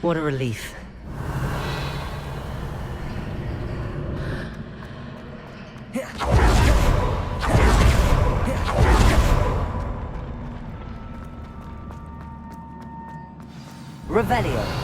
What a relief. Revelio.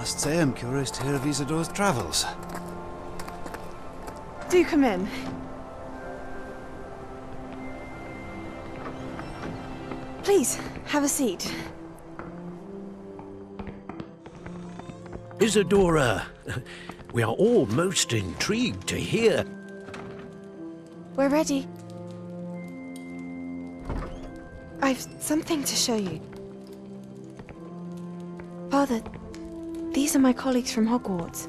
I must say I'm curious to hear of Isadora's travels. Do come in. Please, have a seat. Isadora, we are all most intrigued to hear. We're ready. I've something to show you. Father, these are my colleagues from Hogwarts.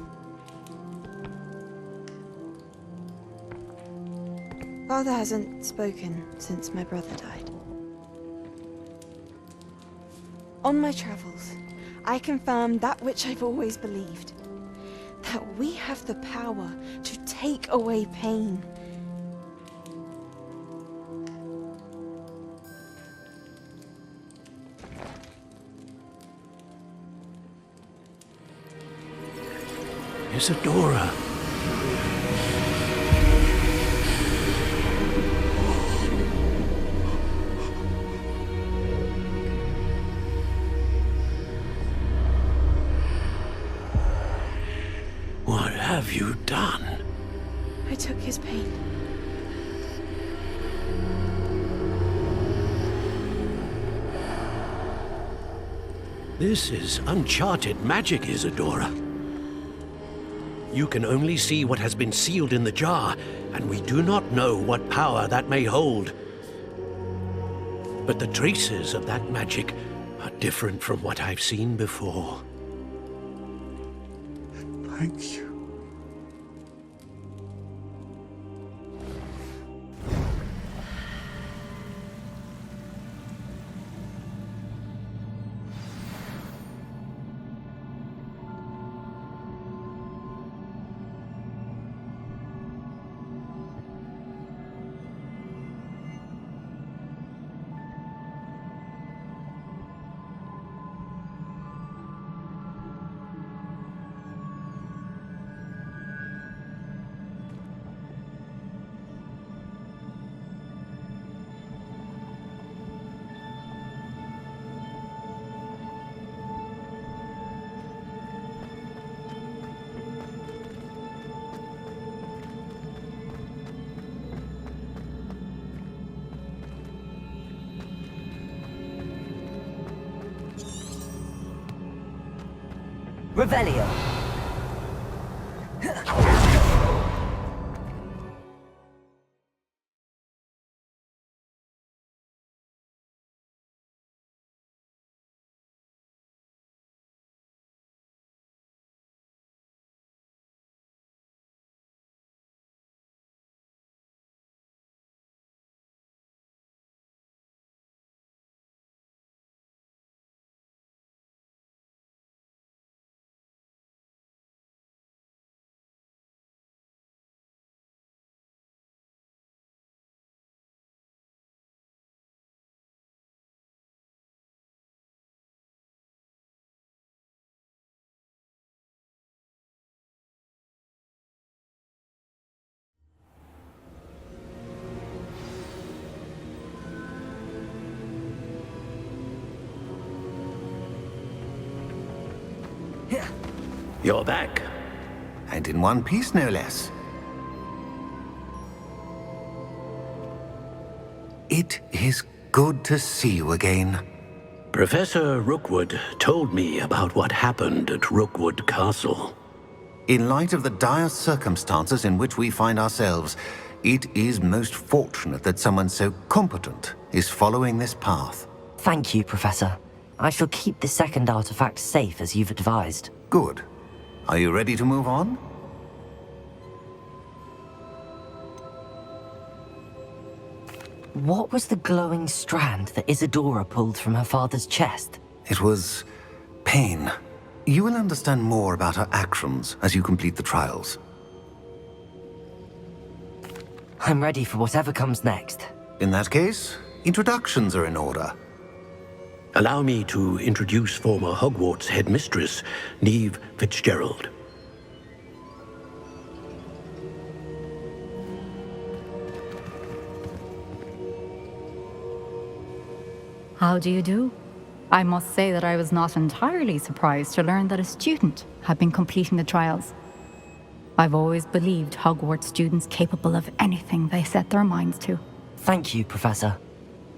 Father hasn't spoken since my brother died. On my travels, I confirmed that which I've always believed. That we have the power to take away pain. Isadora. What have you done? I took his pain. This is uncharted magic, Isadora. You can only see what has been sealed in the jar, and we do not know what power that may hold. But the traces of that magic are different from what I've seen before. Thank you. Revelio. You're back. And in one piece, no less. It is good to see you again. Professor Rookwood told me about what happened at Rookwood Castle. In light of the dire circumstances in which we find ourselves, it is most fortunate that someone so competent is following this path. Thank you, Professor. I shall keep the second artifact safe as you've advised. Good. Are you ready to move on? What was the glowing strand that Isadora pulled from her father's chest? It was pain. You will understand more about her actions as you complete the trials. I'm ready for whatever comes next. In that case, introductions are in order. Allow me to introduce former Hogwarts headmistress, Neve Fitzgerald. How do you do? I must say that I was not entirely surprised to learn that a student had been completing the trials. I've always believed Hogwarts students capable of anything they set their minds to. Thank you, Professor.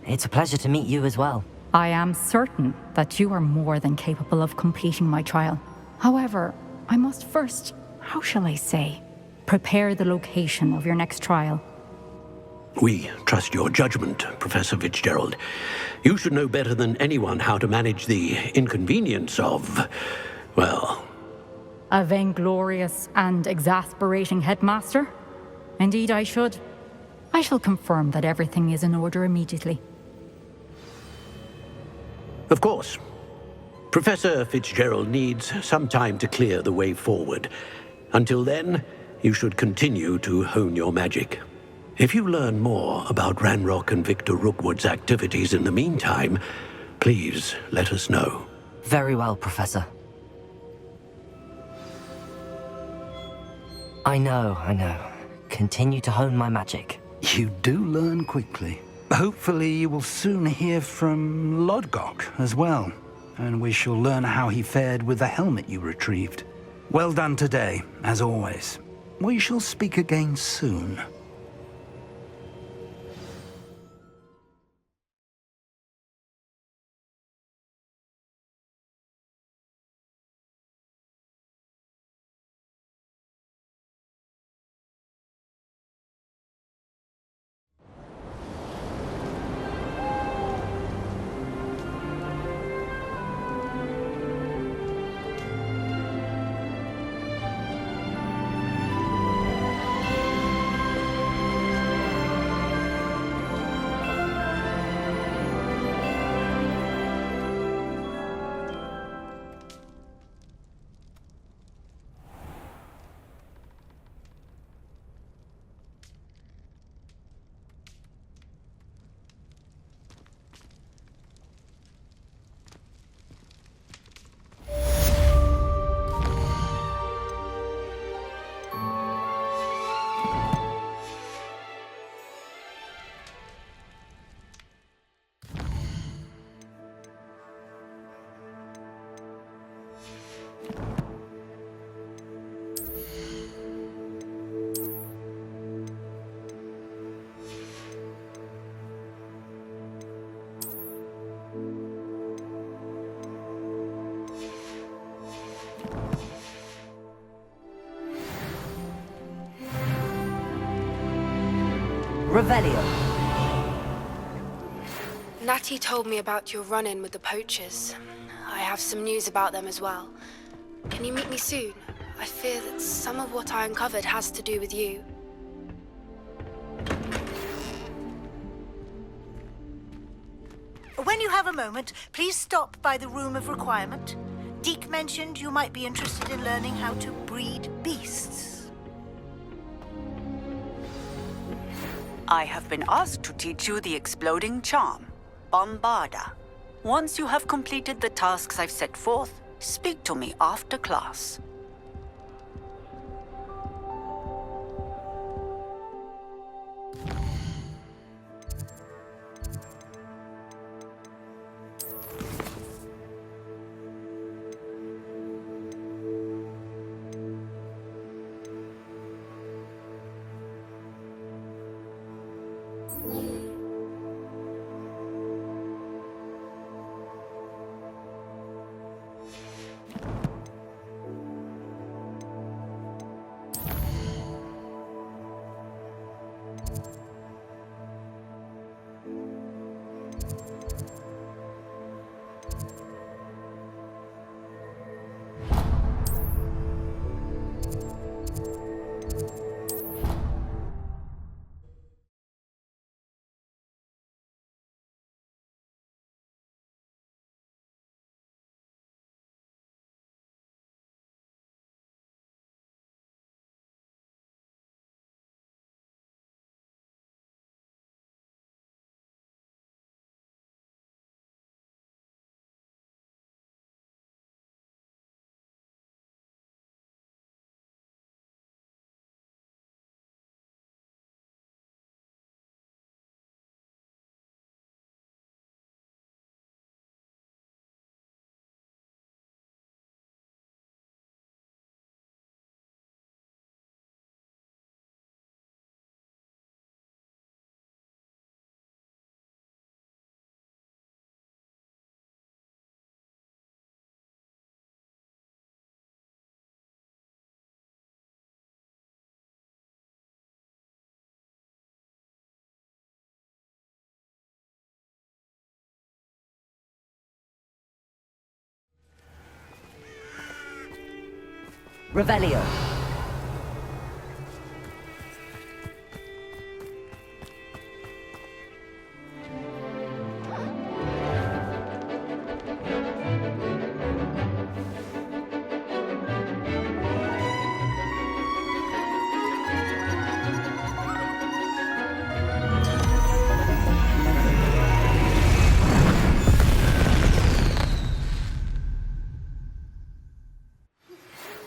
It's a pleasure to meet you as well. I am certain that you are more than capable of completing my trial. However, I must first, how shall I say, prepare the location of your next trial. We trust your judgment, Professor Fitzgerald. You should know better than anyone how to manage the inconvenience of, well... A vainglorious and exasperating headmaster? Indeed I should. I shall confirm that everything is in order immediately. Of course. Professor Fitzgerald needs some time to clear the way forward. Until then, you should continue to hone your magic. If you learn more about Ranrock and Victor Rookwood's activities in the meantime, please let us know. Very well, Professor. I know. Continue to hone my magic. You do learn quickly. Hopefully you will soon hear from Lodgok as well, and we shall learn how he fared with the helmet you retrieved. Well done today, as always. We shall speak again soon. Revelio. Natty told me about your run-in with the poachers. I have some news about them as well. Can you meet me soon? I fear that some of what I uncovered has to do with you. When you have a moment, please stop by the Room of Requirement. Deke mentioned you might be interested in learning how to breed beasts. I have been asked to teach you the exploding charm, Bombarda. Once you have completed the tasks I've set forth, speak to me after class. Revelio.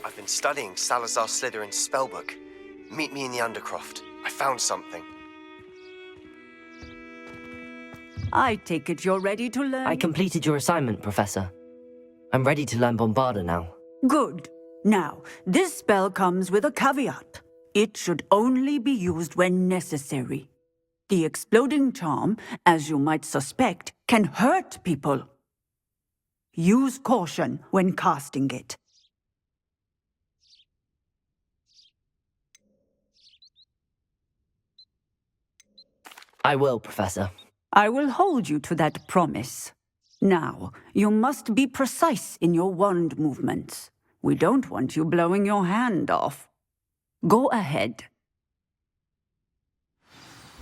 I've been studying Salazar Slytherin's spellbook. Meet me in the Undercroft. I found something. I take it you're ready to learn? I completed your assignment, Professor. I'm ready to learn Bombarda now. Good. Now, this spell comes with a caveat. It should only be used when necessary. The exploding charm, as you might suspect, can hurt people. Use caution when casting it. I will, Professor. I will hold you to that promise. Now, you must be precise in your wand movements. We don't want you blowing your hand off. Go ahead.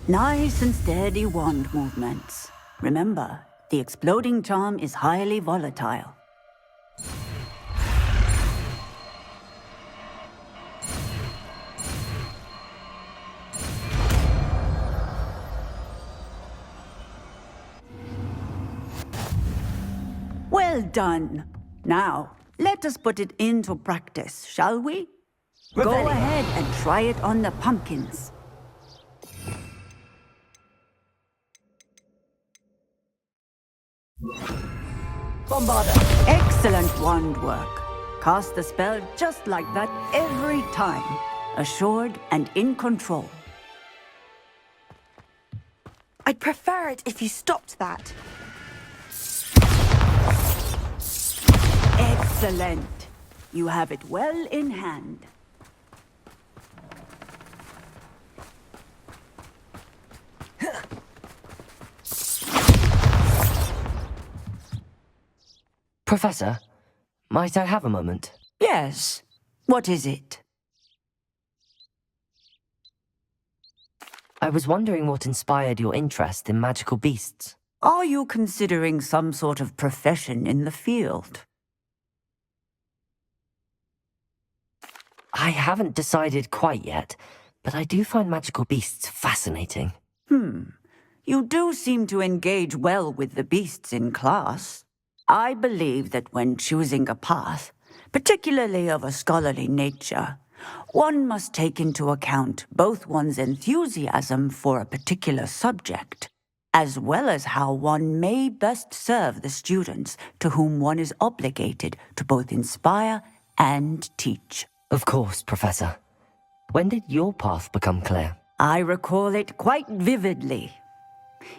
Nice and steady wand movements. Remember, the exploding charm is highly volatile. Well done. Now, let us put it into practice, shall we? Go ahead and try it on the pumpkins. Bombarda. Excellent wand work. Cast the spell just like that every time. Assured and in control. I'd prefer it if you stopped that. Excellent. You have it well in hand. Professor, might I have a moment? Yes. What is it? I was wondering what inspired your interest in magical beasts. Are you considering some sort of profession in the field? I haven't decided quite yet, but I do find magical beasts fascinating. You do seem to engage well with the beasts in class. I believe that when choosing a path, particularly of a scholarly nature, one must take into account both one's enthusiasm for a particular subject, as well as how one may best serve the students to whom one is obligated to both inspire and teach. Of course, Professor. When did your path become clear? I recall it quite vividly.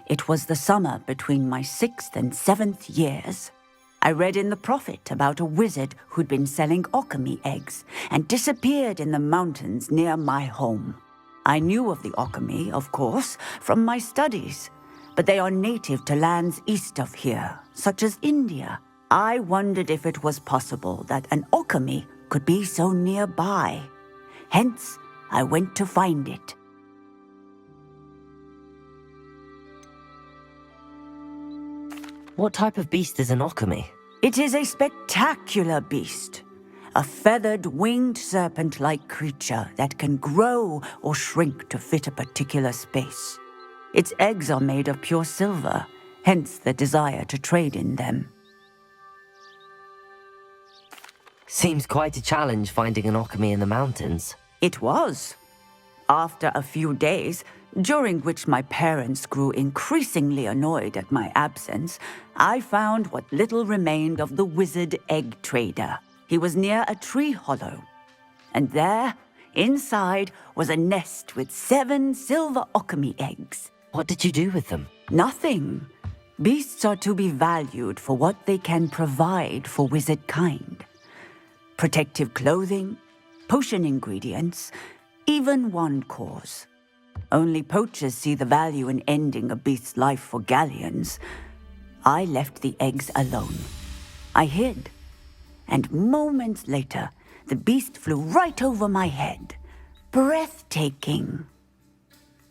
It was the summer between my 6th and 7th years. I read in the Prophet about a wizard who'd been selling alchemy eggs and disappeared in the mountains near my home. I knew of the alchemy, of course, from my studies, but they are native to lands east of here, such as India. I wondered if it was possible that an alchemy could be so nearby. Hence, I went to find it. What type of beast is an alchemy? It is a spectacular beast. A feathered, winged serpent-like creature that can grow or shrink to fit a particular space. Its eggs are made of pure silver, hence the desire to trade in them. Seems quite a challenge finding an alchemy in the mountains. It was. After a few days, during which my parents grew increasingly annoyed at my absence, I found what little remained of the wizard egg trader. He was near a tree hollow, and there, inside, was a nest with 7 silver alchemy eggs. What did you do with them? Nothing. Beasts are to be valued for what they can provide for wizard kind. Protective clothing, potion ingredients, even wand cores. Only poachers see the value in ending a beast's life for galleons. I left the eggs alone. I hid. And moments later, the beast flew right over my head. Breathtaking.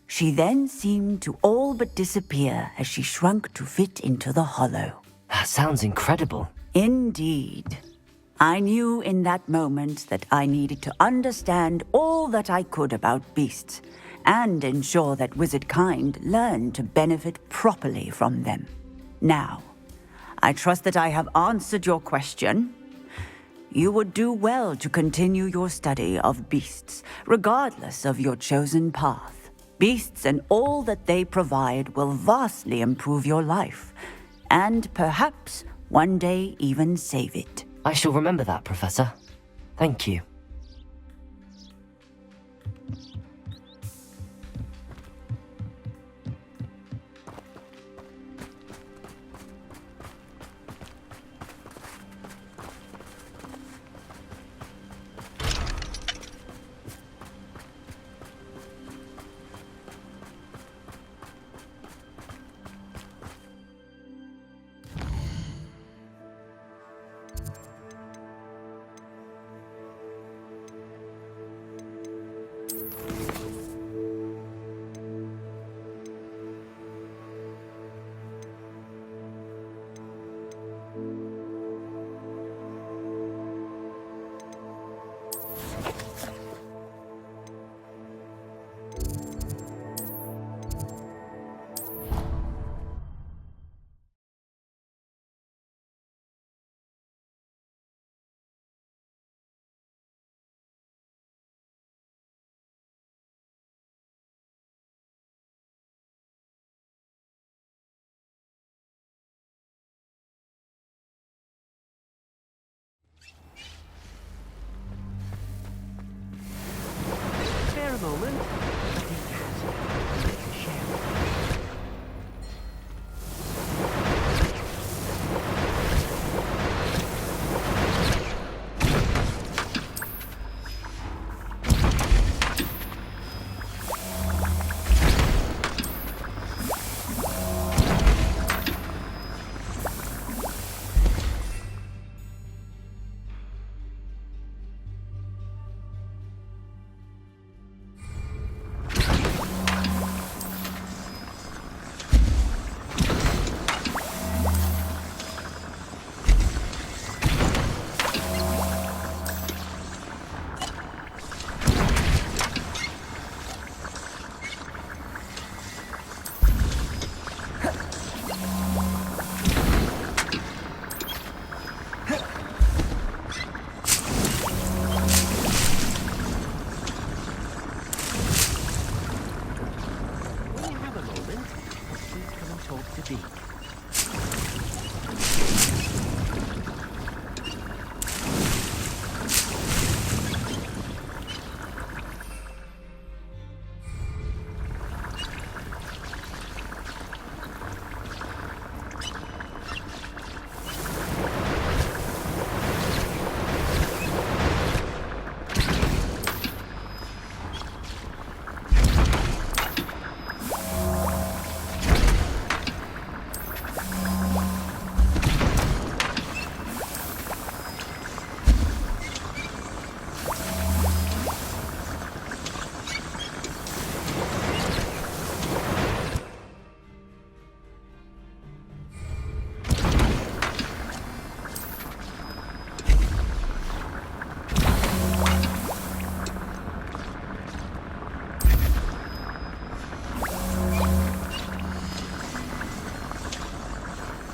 She then seemed to all but disappear as she shrunk to fit into the hollow. That sounds incredible. Indeed. I knew in that moment that I needed to understand all that I could about beasts and ensure that wizard kind learned to benefit properly from them. Now, I trust that I have answered your question. You would do well to continue your study of beasts, regardless of your chosen path. Beasts and all that they provide will vastly improve your life, and perhaps one day even save it. I shall remember that, Professor. Thank you.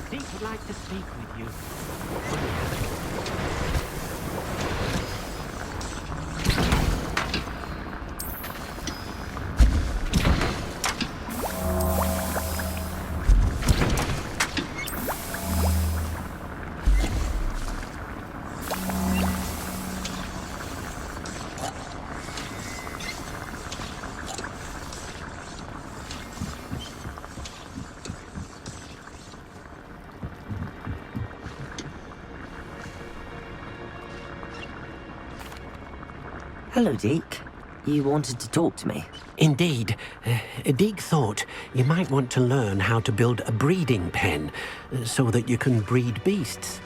Deke would like to speak with you. Hello, Deke. You wanted to talk to me? Indeed. Deke thought you might want to learn how to build a breeding pen so that you can breed beasts.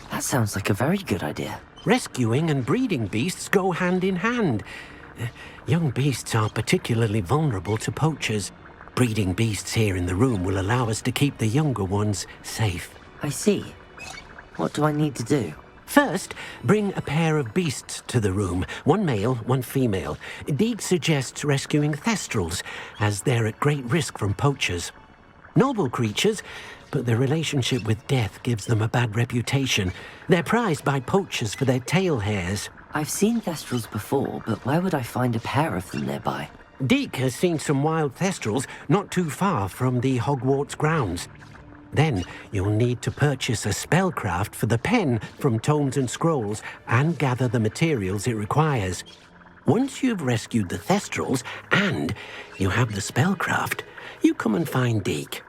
That sounds like a very good idea. Rescuing and breeding beasts go hand in hand. Young beasts are particularly vulnerable to poachers. Breeding beasts here in the room will allow us to keep the younger ones safe. I see. What do I need to do? First, bring a pair of beasts to the room. One male, one female. Deke suggests rescuing thestrals, as they're at great risk from poachers. Noble creatures, but their relationship with death gives them a bad reputation. They're prized by poachers for their tail hairs. I've seen thestrals before, but where would I find a pair of them nearby? Deke has seen some wild thestrals not too far from the Hogwarts grounds. Then you'll need to purchase a spellcraft for the pen from Tomes and Scrolls and gather the materials it requires. Once you've rescued the thestrals and you have the spellcraft, you come and find Deke.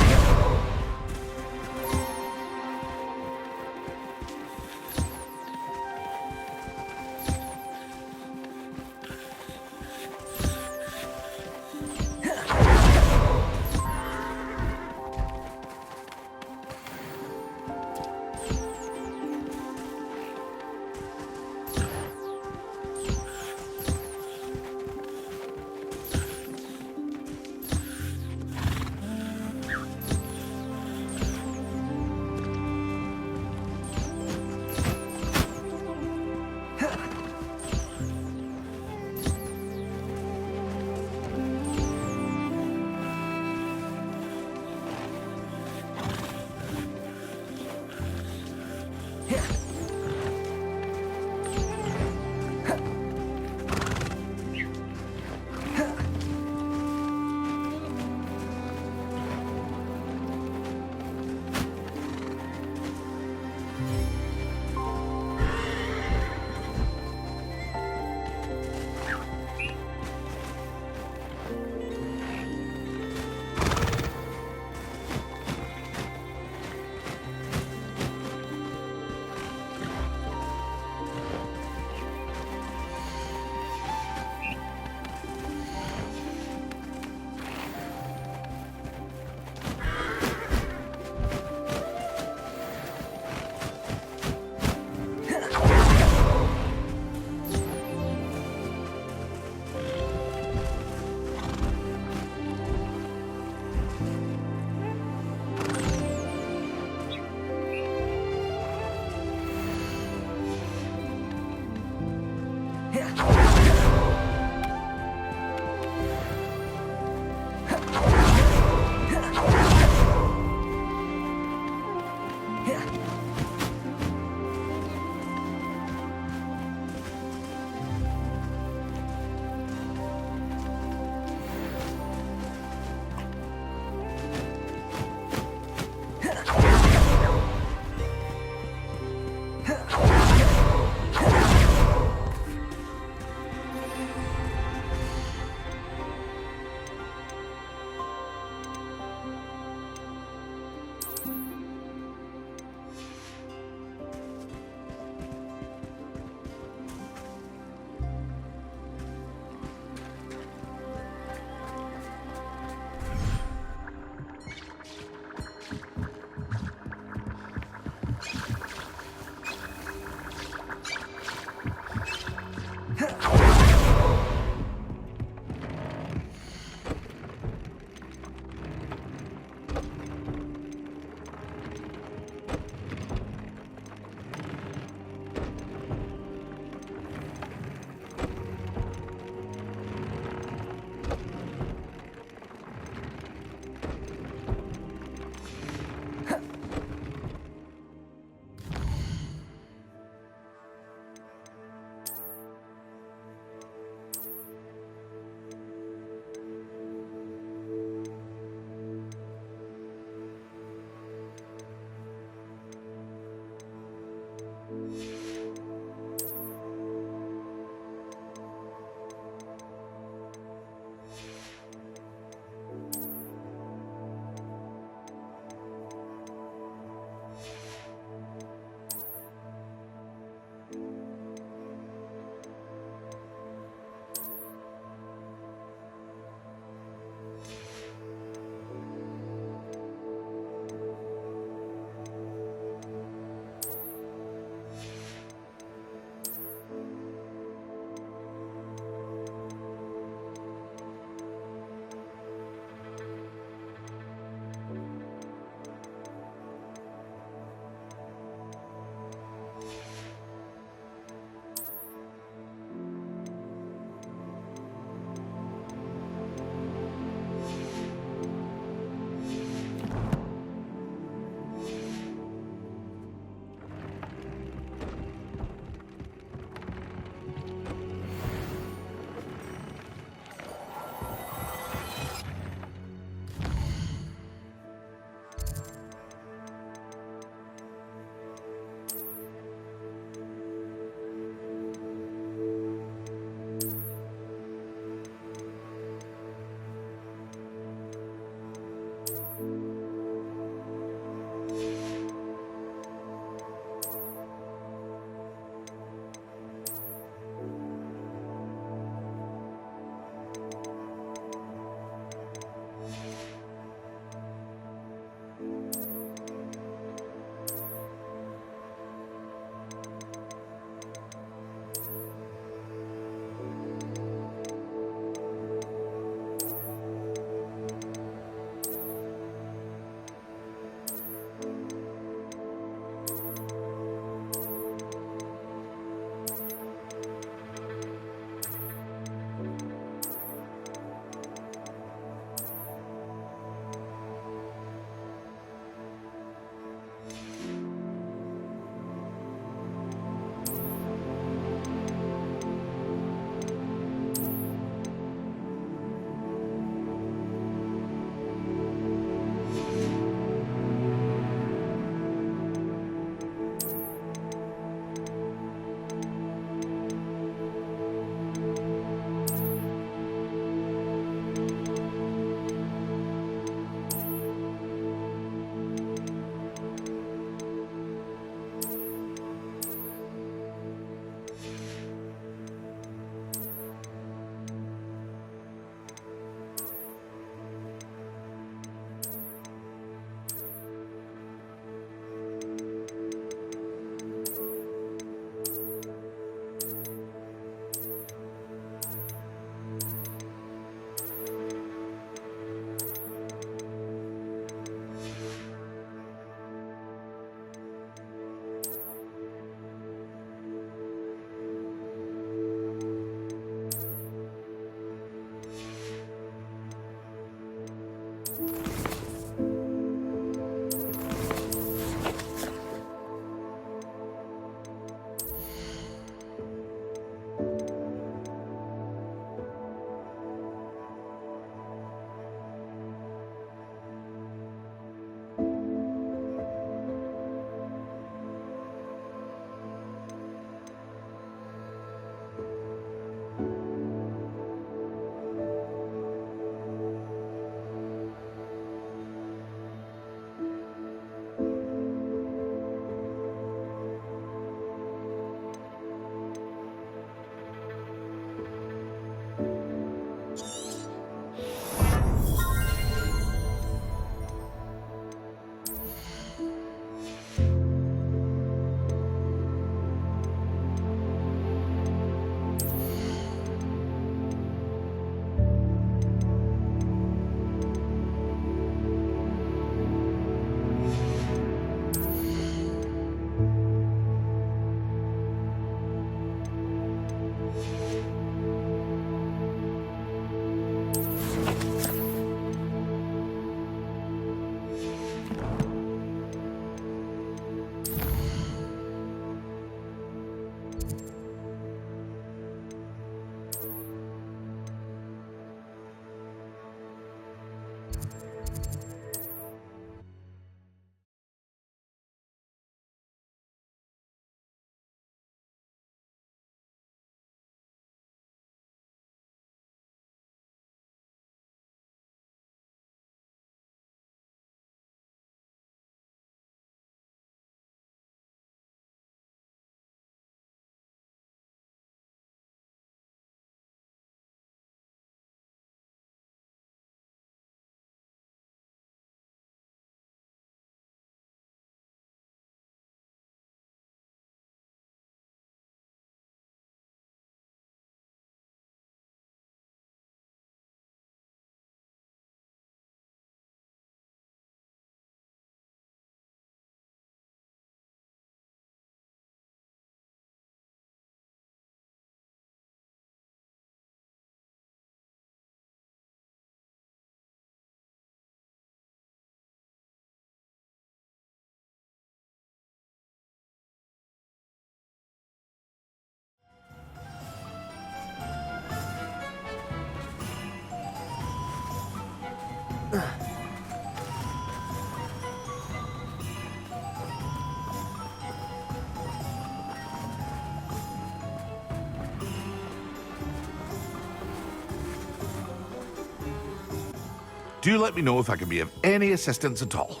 Do let me know if I can be of any assistance at all.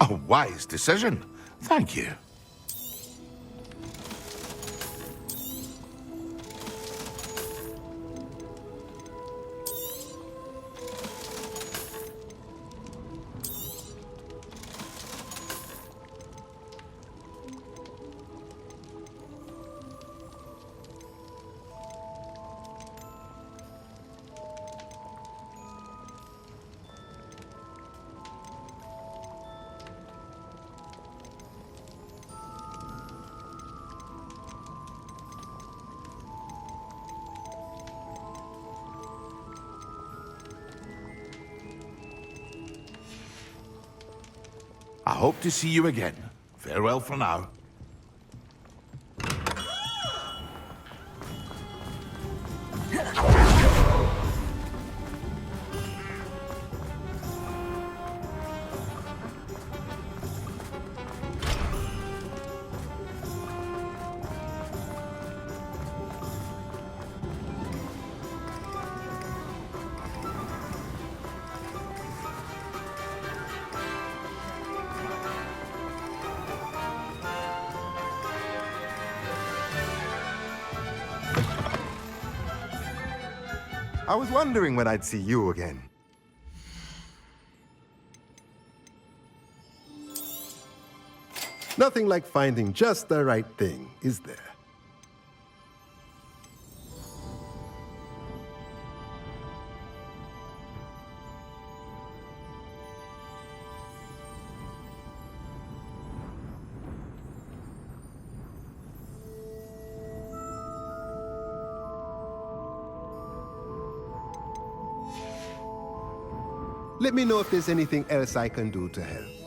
A wise decision. Thank you. I hope to see you again. Farewell for now. I was wondering when I'd see you again. Nothing like finding just the right thing, is there? Let me know if there's anything else I can do to help.